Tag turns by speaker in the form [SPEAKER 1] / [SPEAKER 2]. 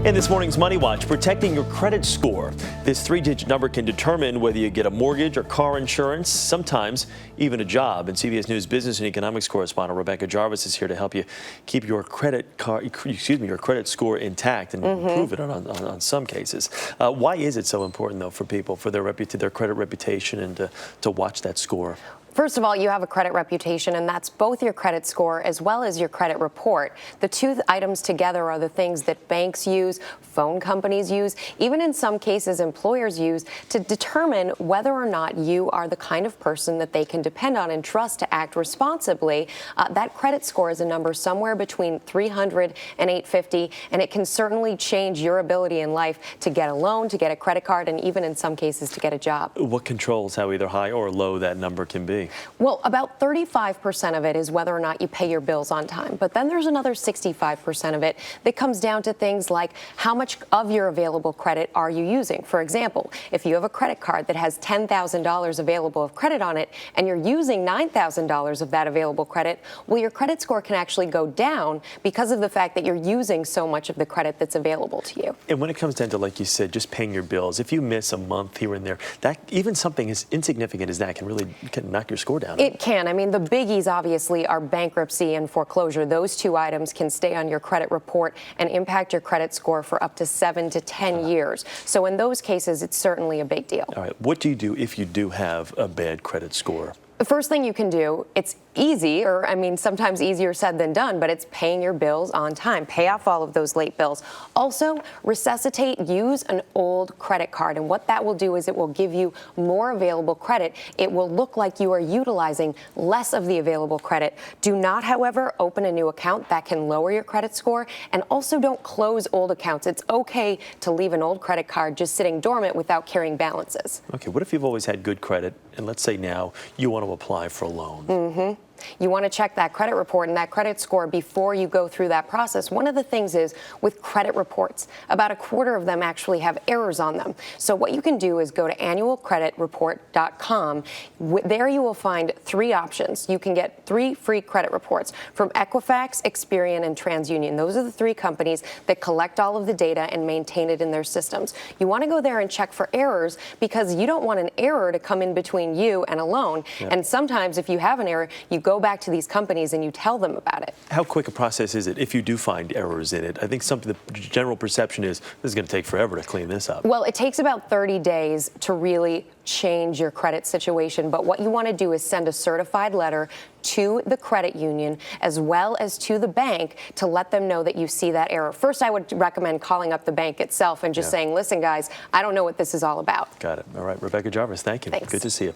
[SPEAKER 1] In this morning's Money Watch, protecting your credit score. This three-digit number can determine whether you get a mortgage or car insurance, sometimes even a job. And CBS News business and economics correspondent Rebecca Jarvis is here to help you keep your credit score intact and improve it on some cases. Why is it so important, though, for people, for their credit reputation and to watch that score?
[SPEAKER 2] First of all, you have a credit reputation, and that's both your credit score as well as your credit report. The two items together are the things that banks use, phone companies use, even in some cases employers use to determine whether or not you are the kind of person that they can depend on and trust to act responsibly. That credit score is a number somewhere between 300 and 850, and it can certainly change your ability in life to get a loan, to get a credit card, and even in some cases to get a job.
[SPEAKER 1] What controls how either high or low that number can be?
[SPEAKER 2] Well, about 35% of it is whether or not you pay your bills on time. But then there's another 65% of it that comes down to things like how much of your available credit are you using? For example, if you have a credit card that has $10,000 available of credit on it and you're using $9,000 of that available credit, well, your credit score can actually go down because of the fact that you're using so much of the credit that's available to you.
[SPEAKER 1] And when it comes down to, like you said, just paying your bills, if you miss a month here and there, that even something as insignificant as that can really knock your score down.
[SPEAKER 2] It can. I mean, the biggies obviously are bankruptcy and foreclosure. Those two items can stay on your credit report and impact your credit score for up to 7 to 10 years. So in those cases, it's certainly a big deal.
[SPEAKER 1] All right. What do you do if you do have a bad credit score?
[SPEAKER 2] The first thing you can do, it's easy, or I mean, sometimes easier said than done, but it's paying your bills on time. Pay off all of those late bills. Also, resuscitate, use an old credit card. And what that will do is it will give you more available credit. It will look like you are utilizing less of the available credit. Do not, however, open a new account. That can lower your credit score. And also don't close old accounts. It's okay to leave an old credit card just sitting dormant without carrying balances.
[SPEAKER 1] Okay, what if you've always had good credit, and let's say now you want to apply for a loan?
[SPEAKER 2] You want to check that credit report and that credit score before you go through that process. One of the things is with credit reports, about a quarter of them actually have errors on them. So what you can do is go to annualcreditreport.com. There you will find 3 options. You can get 3 free credit reports from Equifax, Experian, and TransUnion. Those are the 3 companies that collect all of the data and maintain it in their systems. You want to go there and check for errors because you don't want an error to come in between you and a loan. Yeah. And sometimes if you have an error, you go back to these companies and you tell them about it.
[SPEAKER 1] How quick a process is it if you do find errors in it? I think the general perception is this is going to take forever to clean this up.
[SPEAKER 2] Well, it takes about 30 days to really change your credit situation. But what you want to do is send a certified letter to the credit union as well as to the bank to let them know that you see that error. First, I would recommend calling up the bank itself and just saying, listen, guys, I don't know what this is all about.
[SPEAKER 1] Got it. All right. Rebecca Jarvis, thank you.
[SPEAKER 2] Thanks.
[SPEAKER 1] Good to see you.